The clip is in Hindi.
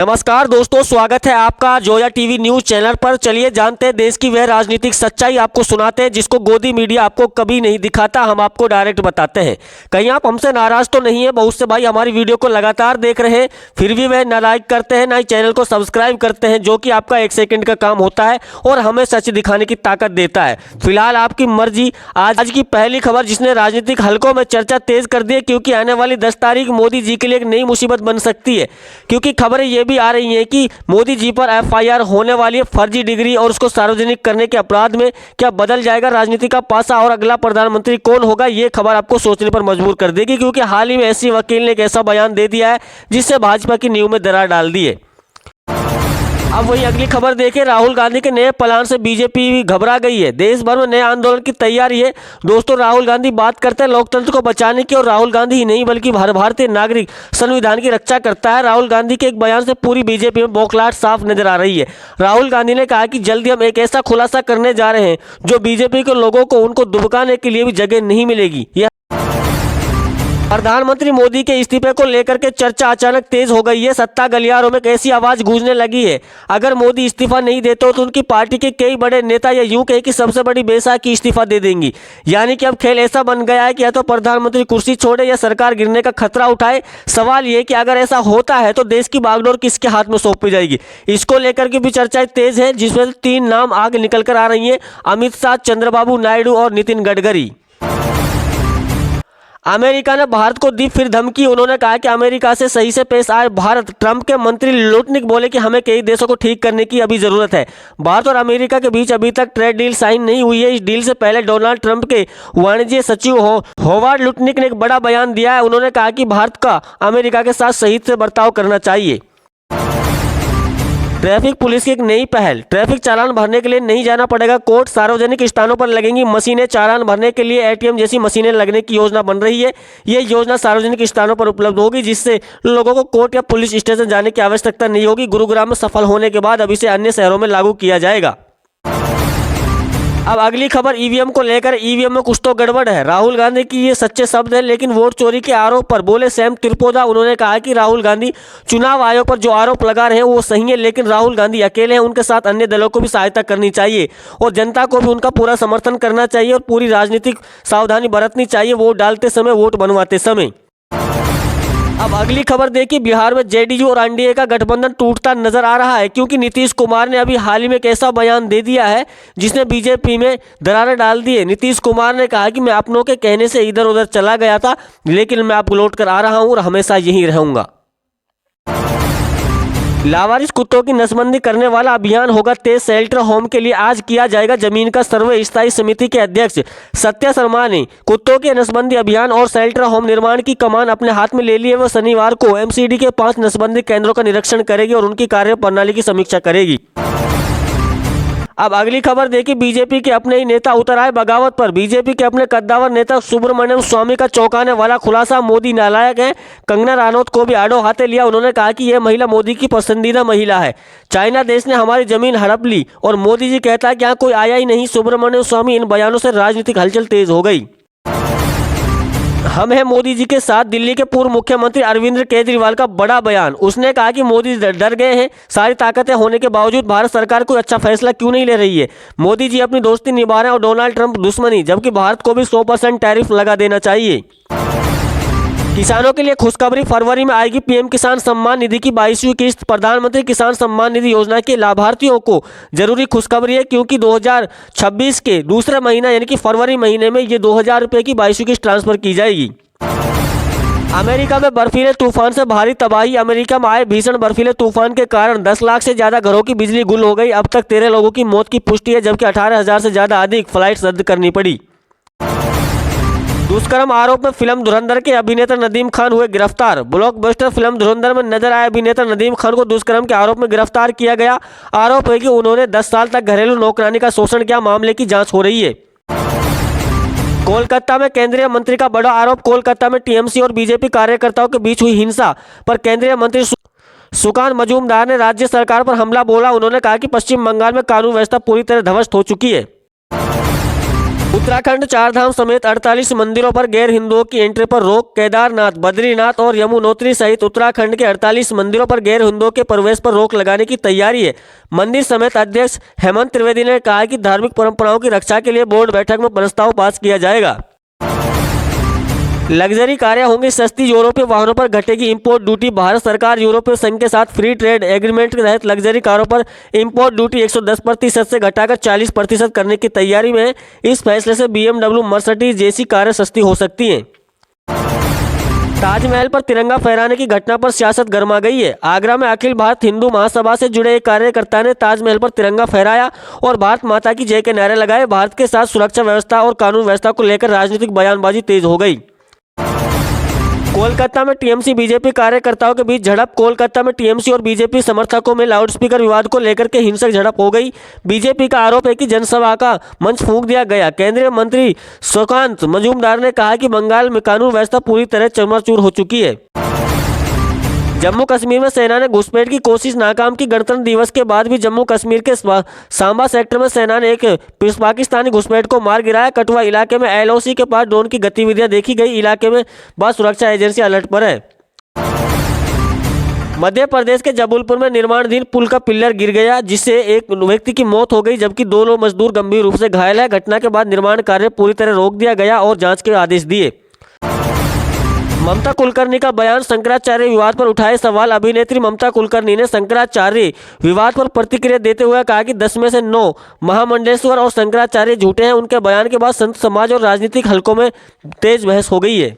नमस्कार दोस्तों, स्वागत है आपका जोया टीवी न्यूज चैनल पर। चलिए जानते हैं देश की वह राजनीतिक सच्चाई, आपको सुनाते हैं जिसको गोदी मीडिया आपको कभी नहीं दिखाता, हम आपको डायरेक्ट बताते हैं। कहीं आप हमसे नाराज तो नहीं है? बहुत से भाई हमारी वीडियो को लगातार देख रहे हैं फिर भी वह ना लाइक करते हैं ना ही चैनल को सब्सक्राइब करते हैं, जो कि आपका 1 सेकंड का काम होता है और हमें सच दिखाने की ताकत देता है। फिलहाल आपकी मर्जी। आज की पहली खबर जिसने राजनीतिक हलकों में चर्चा तेज कर दी है, क्योंकि आने वाली 10 तारीख मोदी जी के लिए एक नई मुसीबत बन सकती है। क्योंकि खबरें ये भी आ रही है कि मोदी जी पर एफआईआर होने वाली है फर्जी डिग्री और उसको सार्वजनिक करने के अपराध में। क्या बदल जाएगा राजनीति का पासा और अगला प्रधानमंत्री कौन होगा? ये खबर आपको सोचने पर मजबूर कर देगी, क्योंकि हाल ही में ऐसी वकील ने एक ऐसा बयान दे दिया है जिससे भाजपा की नींव में दरार डाल दी है। अब वही अगली खबर देखें, राहुल गांधी के नए प्लान से बीजेपी घबरा गई है। देश भर में नए आंदोलन की तैयारी है। दोस्तों, राहुल गांधी बात करते हैं लोकतंत्र को बचाने की, और राहुल गांधी ही नहीं बल्कि हर भारतीय नागरिक संविधान की रक्षा करता है। राहुल गांधी के एक बयान से पूरी बीजेपी में बौखलाहट साफ नजर आ रही है। राहुल गांधी ने कहा कि जल्दी हम एक ऐसा खुलासा करने जा रहे हैं जो बीजेपी के लोगों को उनको दुबकाने के लिए भी जगह नहीं मिलेगी। प्रधानमंत्री मोदी के इस्तीफे को लेकर के चर्चा अचानक तेज हो गई है। सत्ता गलियारों में एक ऐसी आवाज गूंजने लगी है, अगर मोदी इस्तीफा नहीं देते तो उनकी पार्टी के कई बड़े नेता या यूं कहे कि सबसे बड़ी बेसाखी इस्तीफा दे देंगी। यानी कि अब खेल ऐसा बन गया है कि या तो प्रधानमंत्री कुर्सी छोड़े या सरकार गिरने का खतरा उठाए। सवाल ये कि अगर ऐसा होता है तो देश की बागडोर किसके हाथ में सौंपी जाएगी? इसको लेकर के भी चर्चाएं तेज है, जिसमें 3 नाम आगे निकल कर आ रही है: अमित शाह, चंद्रबाबू नायडू और नितिन गडकरी। अमेरिका ने भारत को दी फिर धमकी। उन्होंने कहा कि अमेरिका से सही से पेश आए भारत। ट्रंप के मंत्री लुटनिक बोले कि हमें कई देशों को ठीक करने की अभी जरूरत है। भारत और अमेरिका के बीच अभी तक ट्रेड डील साइन नहीं हुई है। इस डील से पहले डोनाल्ड ट्रंप के वाणिज्य सचिव होवार्ड लुटनिक ने एक बड़ा बयान दिया है। उन्होंने कहा कि भारत का अमेरिका के साथ सही से बर्ताव करना चाहिए। ट्रैफिक पुलिस की एक नई पहल, ट्रैफिक चालान भरने के लिए नहीं जाना पड़ेगा कोर्ट, सार्वजनिक स्थानों पर लगेंगी मशीनें। चालान भरने के लिए एटीएम जैसी मशीनें लगने की योजना बन रही है। ये योजना सार्वजनिक स्थानों पर उपलब्ध होगी, जिससे लोगों को कोर्ट या पुलिस स्टेशन जाने की आवश्यकता नहीं होगी। गुरुग्राम में सफल होने के बाद अब इसे अन्य शहरों में लागू किया जाएगा। अब अगली खबर ईवीएम को लेकर। ईवीएम में कुछ तो गड़बड़ है। राहुल गांधी की ये सच्चे शब्द है, लेकिन वोट चोरी के आरोप पर बोले सैम त्रिपोदा। उन्होंने कहा कि राहुल गांधी चुनाव आयोग पर जो आरोप लगा रहे हैं वो सही है, लेकिन राहुल गांधी अकेले हैं, उनके साथ अन्य दलों को भी सहायता करनी चाहिए और जनता को भी उनका पूरा समर्थन करना चाहिए और पूरी राजनीतिक सावधानी बरतनी चाहिए वोट डालते समय, वोट बनवाते समय। अब अगली खबर देखिए, बिहार में जेडीयू और एनडीए का गठबंधन टूटता नजर आ रहा है, क्योंकि नीतीश कुमार ने अभी हाल ही में एक ऐसा बयान दे दिया है जिसने बीजेपी में दरारें डाल दी है। नीतीश कुमार ने कहा कि मैं अपनों के कहने से इधर उधर चला गया था, लेकिन मैं अब लौट कर आ रहा हूं और हमेशा यहीं रहूंगा। लावारिस कुत्तों की नसबंदी करने वाला अभियान होगा तेज। शेल्टर होम के लिए आज किया जाएगा जमीन का सर्वे। स्थायी समिति के अध्यक्ष सत्या शर्मा ने कुत्तों के नसबंदी अभियान और शेल्टर होम निर्माण की कमान अपने हाथ में ले ली है। वह शनिवार को एमसीडी के 5 नसबंदी केंद्रों का निरीक्षण करेगी और उनकी कार्य प्रणाली की समीक्षा करेगी। अब अगली खबर देखिए, बीजेपी के अपने ही नेता उतर आए बगावत पर। बीजेपी के अपने कद्दावर नेता सुब्रमण्यम स्वामी का चौंकाने वाला खुलासा, मोदी नालायक है। कंगना रनौत को भी आड़ो हाथे लिया। उन्होंने कहा कि यह महिला मोदी की पसंदीदा महिला है। चाइना देश ने हमारी जमीन हड़प ली और मोदी जी कहता है कि यहाँ कोई आया ही नहीं। सुब्रमण्यम स्वामी इन बयानों से राजनीतिक हलचल तेज हो गई। हम हैं मोदी जी के साथ। दिल्ली के पूर्व मुख्यमंत्री अरविंद केजरीवाल का बड़ा बयान। उसने कहा कि मोदी डर गए हैं। सारी ताकतें होने के बावजूद भारत सरकार कोई अच्छा फैसला क्यों नहीं ले रही है? मोदी जी अपनी दोस्ती निभा रहे हैं और डोनाल्ड ट्रंप दुश्मनी, जबकि भारत को भी 100% टैरिफ लगा देना चाहिए। किसानों के लिए खुशखबरी, फरवरी में आएगी पीएम किसान सम्मान निधि की 22वीं किस्त। प्रधानमंत्री किसान सम्मान निधि योजना के लाभार्थियों को जरूरी खुशखबरी है, क्योंकि 2026 के दूसरे महीना यानी कि फरवरी महीने में ये 2000 रुपये की 22वीं किस्त ट्रांसफर की जाएगी। अमेरिका में बर्फीले तूफान से भारी तबाही। अमेरिका में आए भीषण बर्फीले तूफान के कारण 10 लाख से ज्यादा घरों की बिजली गुल हो गई। अब तक 13 लोगों की मौत की पुष्टि है, जबकि 18,000 से ज्यादा अधिक फ्लाइट रद्द करनी पड़ी। दुष्कर्म आरोप में फिल्म धुरंधर के अभिनेता नदीम खान हुए गिरफ्तार। ब्लॉकबस्टर फिल्म धुरंधर में नजर आए अभिनेता नदीम खान को दुष्कर्म के आरोप में गिरफ्तार किया गया। आरोप है कि उन्होंने 10 साल तक घरेलू नौकरानी का शोषण किया। मामले की जांच हो रही है। कोलकाता में केंद्रीय मंत्री का बड़ा आरोप। कोलकाता में टीएमसी और बीजेपी कार्यकर्ताओं के बीच हुई हिंसा पर केंद्रीय मंत्री सुकान मजूमदार ने राज्य सरकार पर हमला बोला। उन्होंने कहा कि पश्चिम बंगाल में कानून व्यवस्था पूरी तरह ध्वस्त हो चुकी है। उत्तराखंड चारधाम समेत 48 मंदिरों पर गैर हिंदुओं की एंट्री पर रोक। केदारनाथ, बद्रीनाथ और यमुनोत्री सहित उत्तराखंड के 48 मंदिरों पर गैर हिंदुओं के प्रवेश पर रोक लगाने की तैयारी है। मंदिर समेत अध्यक्ष हेमंत त्रिवेदी ने कहा कि धार्मिक परंपराओं की रक्षा के लिए बोर्ड बैठक में प्रस्ताव पास किया जाएगा। लग्जरी कारें होंगी सस्ती, यूरोपीय वाहनों पर घटेगी इंपोर्ट ड्यूटी। भारत सरकार यूरोपीय संघ के साथ फ्री ट्रेड एग्रीमेंट के तहत लग्जरी कारों पर इंपोर्ट ड्यूटी 110% से घटाकर 40% करने की तैयारी में है। इस फैसले से BMW, मर्सिडीज जैसी कारें सस्ती हो सकती हैं। ताजमहल पर तिरंगा फहराने की घटना पर सियासत गर्मा गई है। आगरा में अखिल भारत हिंदू महासभा से जुड़े एक कार्यकर्ता ने ताजमहल पर तिरंगा फहराया और भारत माता की जय के नारे लगाए। भारत के साथ सुरक्षा व्यवस्था और कानून व्यवस्था को लेकर राजनीतिक बयानबाजी तेज हो गई। कोलकाता में टीएमसी बीजेपी कार्यकर्ताओं के बीच झड़प। कोलकाता में टीएमसी और बीजेपी समर्थकों में लाउडस्पीकर विवाद को लेकर के हिंसक झड़प हो गई। बीजेपी का आरोप है कि जनसभा का मंच फूंक दिया गया। केंद्रीय मंत्री सुकांत मजूमदार ने कहा कि बंगाल में कानून व्यवस्था पूरी तरह चकनाचूर हो चुकी है। जम्मू कश्मीर में सेना ने घुसपैठ की कोशिश नाकाम की। गणतंत्र दिवस के बाद भी जम्मू कश्मीर के सांबा सेक्टर में सेना ने एक पाकिस्तानी घुसपैठ को मार गिराया। कठुआ इलाके में LOC के पास ड्रोन की गतिविधियां देखी गई। इलाके में बाद सुरक्षा एजेंसी अलर्ट पर है। मध्य प्रदेश के जबलपुर में निर्माणाधीन पुल का पिल्लर गिर गया, जिससे एक व्यक्ति की मौत हो गई जबकि 2 लोग मजदूर गंभीर रूप से घायल है। घटना के बाद निर्माण कार्य पूरी तरह रोक दिया गया और जाँच के आदेश दिए। ममता कुलकर्णी का बयान, शंकराचार्य विवाद पर उठाए सवाल। अभिनेत्री ममता कुलकर्णी ने शंकराचार्य विवाद पर प्रतिक्रिया देते हुए कहा कि 10 में से 9 महामंडलेश्वर और शंकराचार्य झूठे हैं। उनके बयान के बाद संत समाज और राजनीतिक हलकों में तेज बहस हो गई है।